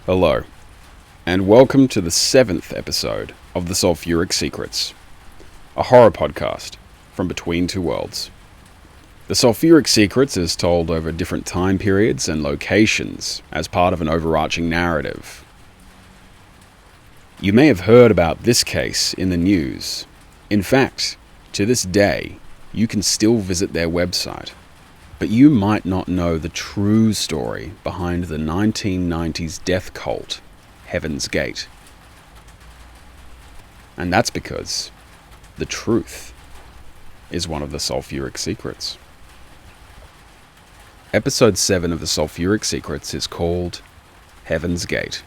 Hello, and welcome to the 7th episode of the Sulphuric Secrets, a horror podcast from between two worlds. The Sulphuric Secrets is told over different time periods and locations as part of an overarching narrative. You may have heard about this case in the news. In fact, to this day, you can still visit their website. But you might not know the true story behind the 1990s death cult, Heaven's Gate. And that's because the truth is one of the Sulphuric Secrets. Episode 7 of the Sulphuric Secrets is called Heaven's Gate.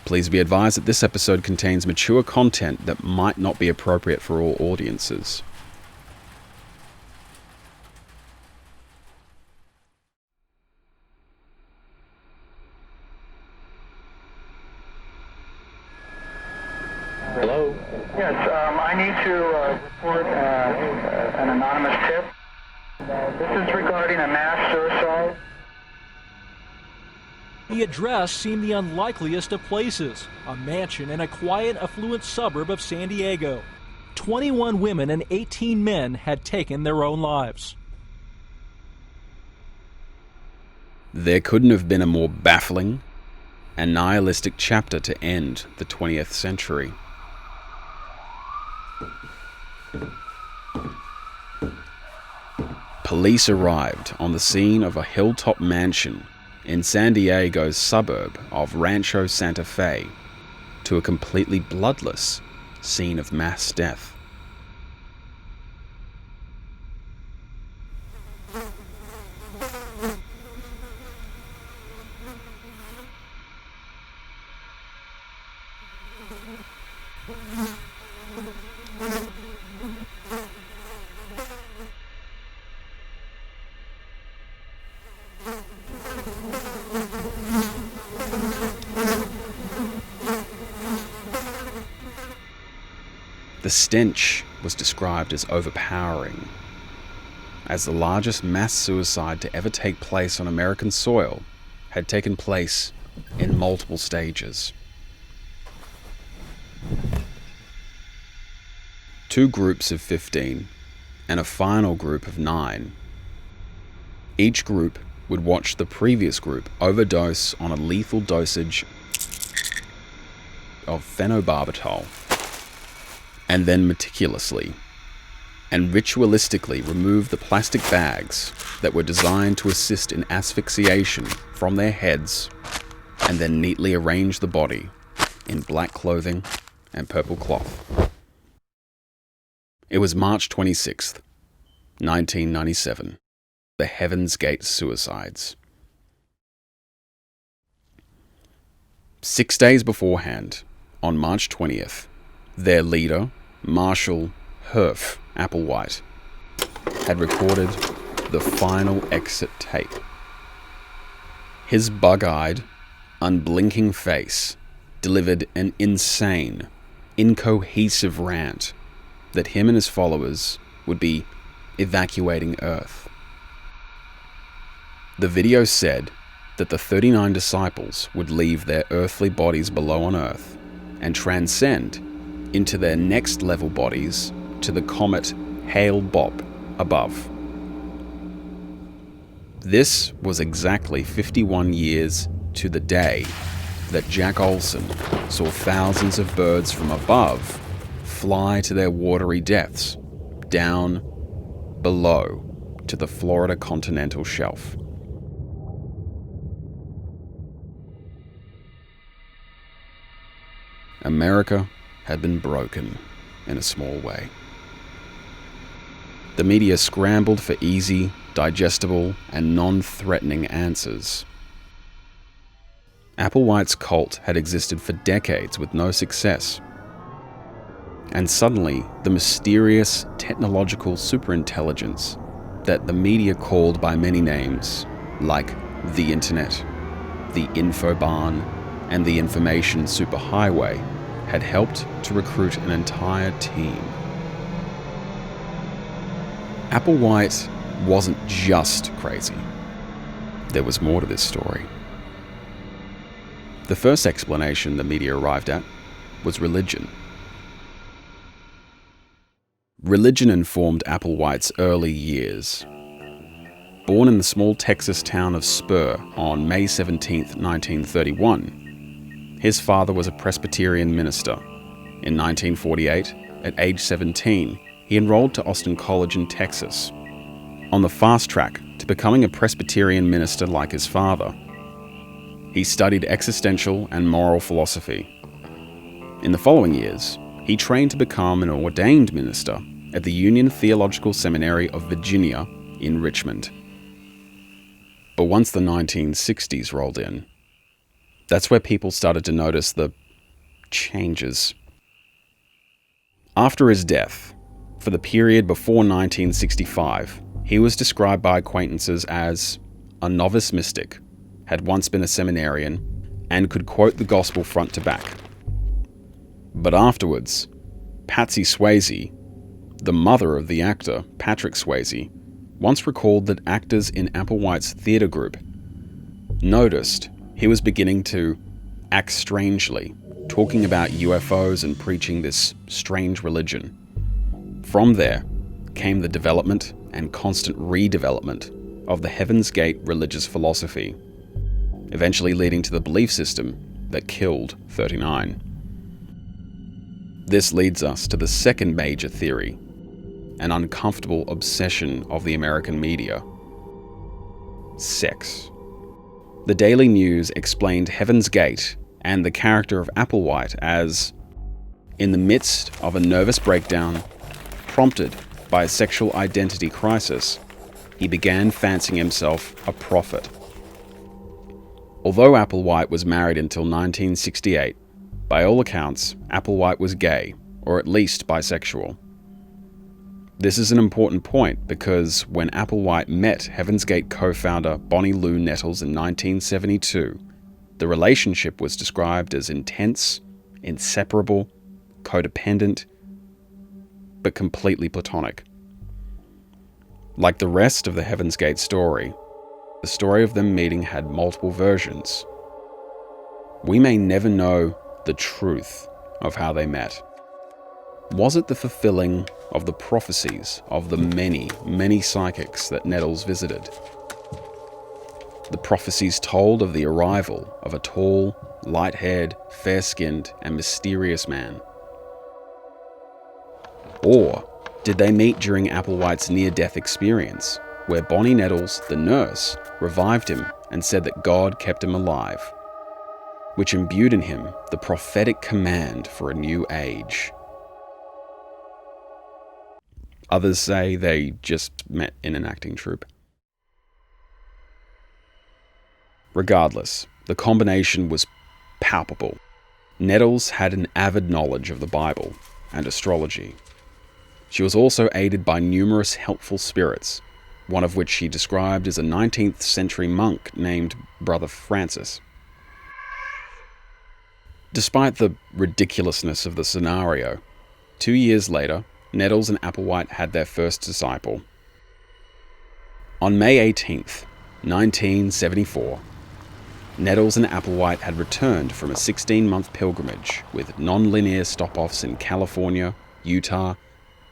Please be advised that this episode contains mature content that might not be appropriate for all audiences. Hello? Yes, I need to report an anonymous tip. This is regarding a mass suicide. The address seemed the unlikeliest of places, a mansion in a quiet, affluent suburb of San Diego. 21 women and 18 men had taken their own lives. There couldn't have been a more baffling and nihilistic chapter to end the 20th century. Police arrived on the scene of a hilltop mansion in San Diego's suburb of Rancho Santa Fe to a completely bloodless scene of mass death. The stench was described as overpowering, as the largest mass suicide to ever take place on American soil had taken place in multiple stages. Two groups of 15 and a final group of 9. Each group would watch the previous group overdose on a lethal dosage of phenobarbital, and then meticulously and ritualistically remove the plastic bags that were designed to assist in asphyxiation from their heads, and then neatly arrange the body in black clothing and purple cloth. It was March 26th, 1997, the Heaven's Gate suicides. 6 days beforehand, on March 20th, their leader, Marshall Herf Applewhite, had recorded the final exit tape. His bug-eyed, unblinking face delivered an insane, incohesive rant that him and his followers would be evacuating Earth. The video said that the 39 disciples would leave their earthly bodies below on Earth and transcend into their next level bodies to the comet Hale-Bopp above. This was exactly 51 years to the day that Jack Olson saw thousands of birds from above fly to their watery depths down below to the Florida continental shelf. America had been broken in a small way. The media scrambled for easy, digestible, and non-threatening answers. Applewhite's cult had existed for decades with no success. And suddenly, the mysterious technological superintelligence that the media called by many names, like the Internet, the Infobarn, and the Information Superhighway, had helped to recruit an entire team. Applewhite wasn't just crazy. There was more to this story. The first explanation the media arrived at was religion. Religion informed Applewhite's early years. Born in the small Texas town of Spur on May 17, 1931, his father was a Presbyterian minister. In 1948, at age 17, he enrolled to Austin College in Texas, on the fast track to becoming a Presbyterian minister like his father. He studied existential and moral philosophy. In the following years, he trained to become an ordained minister at the Union Theological Seminary of Virginia in Richmond. But once the 1960s rolled in, that's where people started to notice the changes. After his death, for the period before 1965, he was described by acquaintances as a novice mystic, had once been a seminarian, and could quote the gospel front to back. But afterwards, Patsy Swayze, the mother of the actor Patrick Swayze, once recalled that actors in Applewhite's theatre group noticed he was beginning to act strangely, talking about UFOs and preaching this strange religion. From there came the development and constant redevelopment of the Heaven's Gate religious philosophy, eventually leading to the belief system that killed 39. This leads us to the second major theory, an uncomfortable obsession of the American media: sex. The Daily News explained Heaven's Gate and the character of Applewhite as, in the midst of a nervous breakdown, prompted by a sexual identity crisis, he began fancying himself a prophet. Although Applewhite was married until 1968, by all accounts, Applewhite was gay, or at least bisexual. This is an important point because when Applewhite met Heaven's Gate co-founder Bonnie Lou Nettles in 1972, the relationship was described as intense, inseparable, codependent, but completely platonic. Like the rest of the Heaven's Gate story, the story of them meeting had multiple versions. We may never know the truth of how they met. Was it the fulfilling of the prophecies of the many, many psychics that Nettles visited? The prophecies told of the arrival of a tall, light-haired, fair-skinned, and mysterious man. Or did they meet during Applewhite's near-death experience, where Bonnie Nettles, the nurse, revived him and said that God kept him alive, which imbued in him the prophetic command for a new age? Others say they just met in an acting troupe. Regardless, the combination was palpable. Nettles had an avid knowledge of the Bible and astrology. She was also aided by numerous helpful spirits, one of which she described as a 19th century monk named Brother Francis. Despite the ridiculousness of the scenario, 2 years later, Nettles and Applewhite had their first disciple. On May 18th, 1974, Nettles and Applewhite had returned from a 16-month pilgrimage with non-linear stop-offs in California, Utah,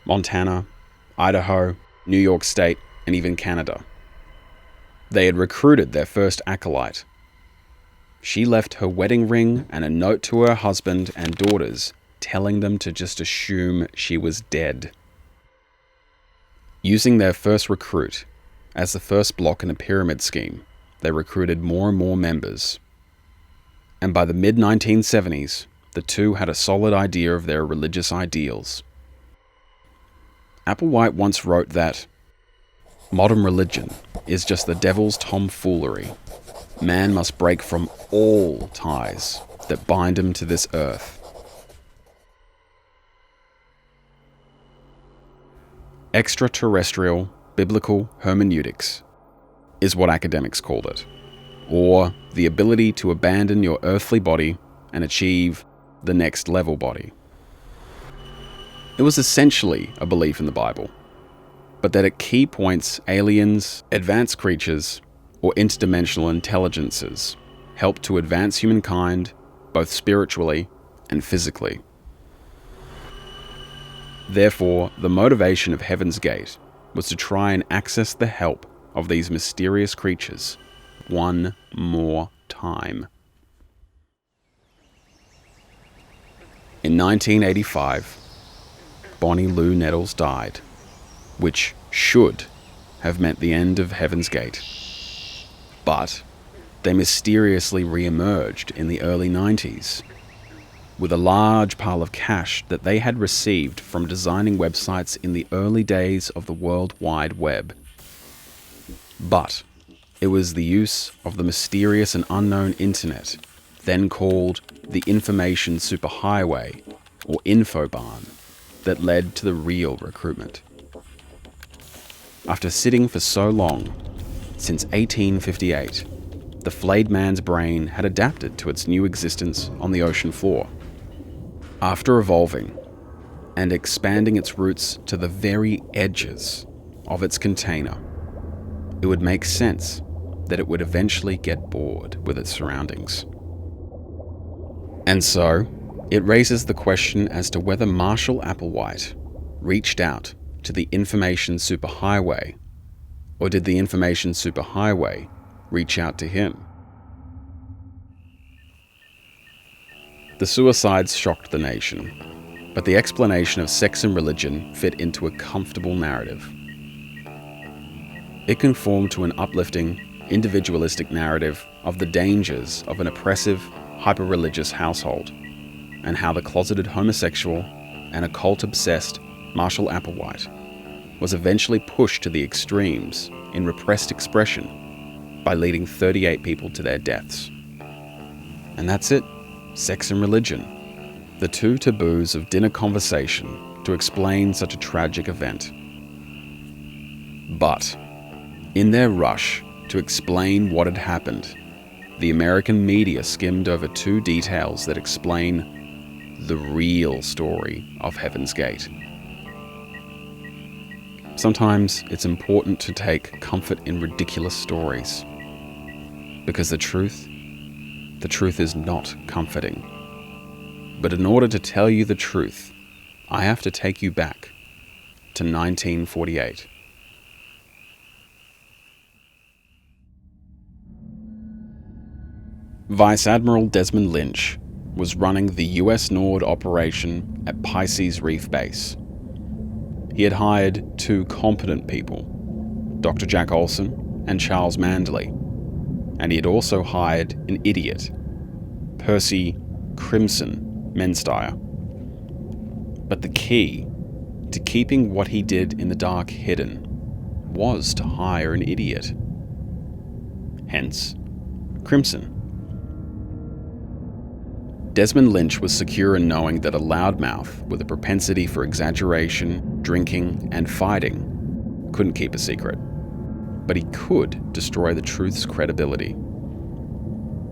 Montana, Idaho, New York State, and even Canada. They had recruited their first acolyte. She left her wedding ring and a note to her husband and daughters telling them to just assume she was dead. Using their first recruit as the first block in a pyramid scheme, they recruited more and more members. And by the mid-1970s, the two had a solid idea of their religious ideals. Applewhite once wrote that, "Modern religion is just the devil's tomfoolery. Man must break from all ties that bind him to this earth." Extraterrestrial biblical hermeneutics is what academics called it, or the ability to abandon your earthly body and achieve the next level body. It was essentially a belief in the Bible, but that at key points aliens, advanced creatures, or interdimensional intelligences helped to advance humankind both spiritually and physically. Therefore, the motivation of Heaven's Gate was to try and access the help of these mysterious creatures one more time. In 1985, Bonnie Lou Nettles died, which should have meant the end of Heaven's Gate. But they mysteriously re-emerged in the early 90s with a large pile of cash that they had received from designing websites in the early days of the World Wide Web. But it was the use of the mysterious and unknown internet, then called the Information Superhighway, or Infobahn, that led to the real recruitment. After sitting for so long, since 1858, the flayed man's brain had adapted to its new existence on the ocean floor. After evolving and expanding its roots to the very edges of its container, it would make sense that it would eventually get bored with its surroundings. And so, it raises the question as to whether Marshall Applewhite reached out to the Information Superhighway, or did the Information Superhighway reach out to him? The suicides shocked the nation, but the explanation of sex and religion fit into a comfortable narrative. It conformed to an uplifting, individualistic narrative of the dangers of an oppressive, hyper-religious household, and how the closeted homosexual and occult-obsessed Marshall Applewhite was eventually pushed to the extremes in repressed expression by leading 38 people to their deaths. And that's it. Sex and religion, the two taboos of dinner conversation to explain such a tragic event. But, in their rush to explain what had happened, the American media skimmed over two details that explain the real story of Heaven's Gate. Sometimes it's important to take comfort in ridiculous stories, because the truth is not comforting. But in order to tell you the truth, I have to take you back to 1948. Vice Admiral Desmond Lynch was running the USNORD operation at Pisces Reef Base. He had hired two competent people, Dr. Jack Olson and Charles Manderley, and he had also hired an idiot, Percy Crimson Menstire. But the key to keeping what he did in the dark hidden was to hire an idiot. Hence, Crimson. Desmond Lynch was secure in knowing that a loudmouth with a propensity for exaggeration, drinking, and fighting couldn't keep a secret. But he could destroy the truth's credibility.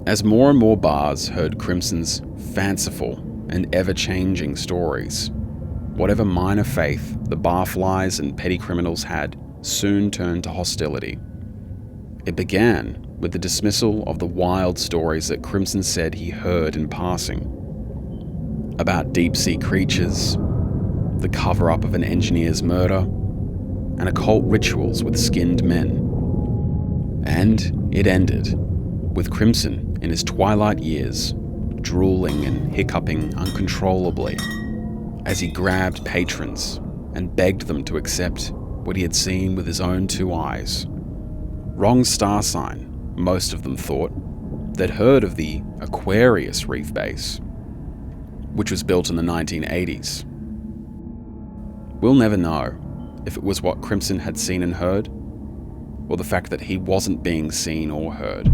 As more and more bars heard Crimson's fanciful and ever-changing stories, whatever minor faith the barflies and petty criminals had soon turned to hostility. It began with the dismissal of the wild stories that Crimson said he heard in passing about deep-sea creatures, the cover-up of an engineer's murder, and occult rituals with skinned men. And it ended with Crimson in his twilight years, drooling and hiccuping uncontrollably as he grabbed patrons and begged them to accept what he had seen with his own two eyes. Wrong star sign, most of them thought, that heard of the Aquarius Reef Base, which was built in the 1980s. We'll never know if it was what Crimson had seen and heard, or the fact that he wasn't being seen or heard.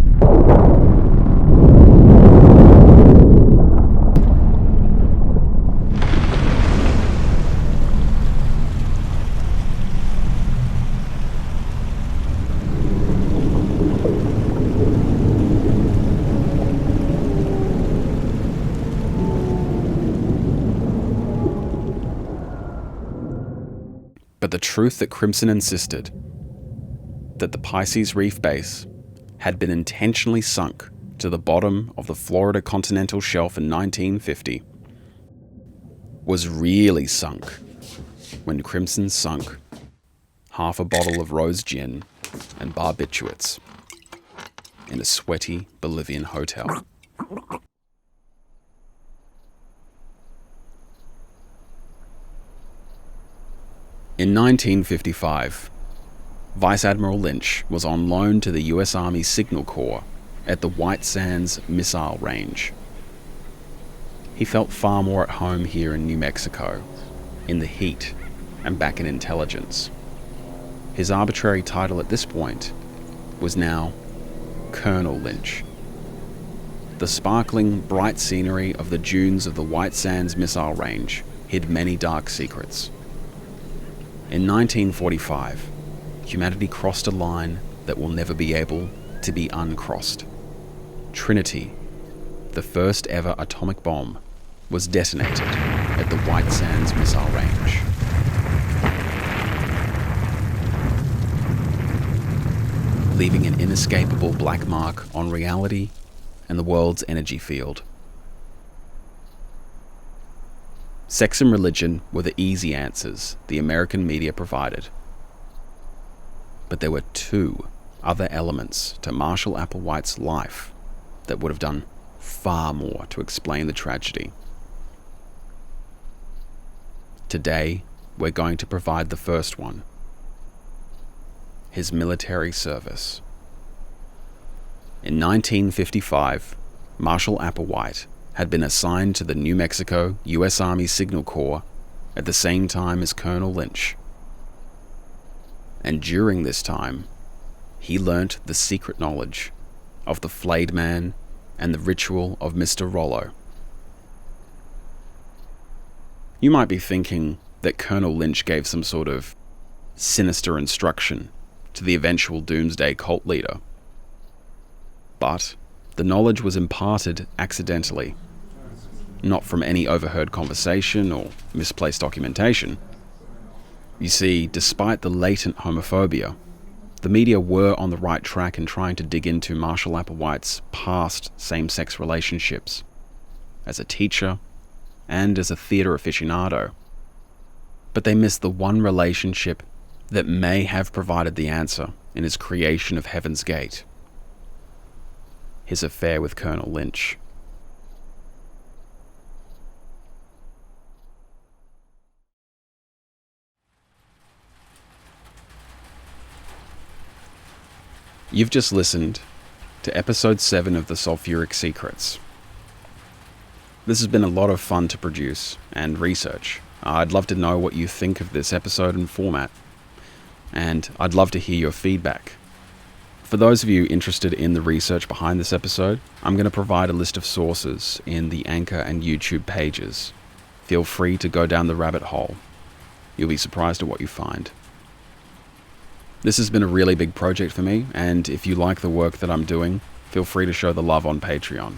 But the truth that Crimson insisted, that the Pisces Reef Base had been intentionally sunk to the bottom of the Florida continental shelf in 1950 was really sunk when Crimson sunk half a bottle of rose gin and barbiturates in a sweaty Bolivian hotel. In 1955, Vice Admiral Lynch was on loan to the US Army Signal Corps at the White Sands Missile Range. He felt far more at home here in New Mexico, in the heat and back in intelligence. His arbitrary title at this point was now Colonel Lynch. The sparkling, bright scenery of the dunes of the White Sands Missile Range hid many dark secrets. In 1945, humanity crossed a line that will never be able to be uncrossed. Trinity, the first ever atomic bomb, was detonated at the White Sands Missile Range. Leaving an inescapable black mark on reality and the world's energy field. Sex and religion were the easy answers the American media provided. But there were two other elements to Marshall Applewhite's life that would have done far more to explain the tragedy. Today, we're going to provide the first one: his military service. In 1955, Marshall Applewhite had been assigned to the New Mexico US Army Signal Corps at the same time as Colonel Lynch. And during this time, he learnt the secret knowledge of the flayed man and the ritual of Mr. Rollo. You might be thinking that Colonel Lynch gave some sort of sinister instruction to the eventual doomsday cult leader. But the knowledge was imparted accidentally, not from any overheard conversation or misplaced documentation. You see, despite the latent homophobia, the media were on the right track in trying to dig into Marshall Applewhite's past same-sex relationships, as a teacher and as a theatre aficionado. But they missed the one relationship that may have provided the answer in his creation of Heaven's Gate: his affair with Colonel Lynch. You've just listened to episode 7 of the Sulphuric Secrets. This has been a lot of fun to produce and research. I'd love to know what you think of this episode and format, and I'd love to hear your feedback. For those of you interested in the research behind this episode, I'm going to provide a list of sources in the Anchor and YouTube pages. Feel free to go down the rabbit hole. You'll be surprised at what you find. This has been a really big project for me, and if you like the work that I'm doing, feel free to show the love on Patreon.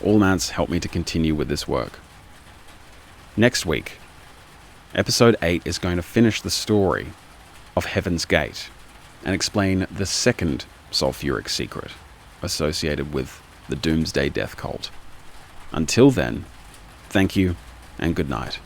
All amounts help me to continue with this work. Next week, episode 8 is going to finish the story of Heaven's Gate and explain the second sulphuric secret associated with the Doomsday Death Cult. Until then, thank you and good night.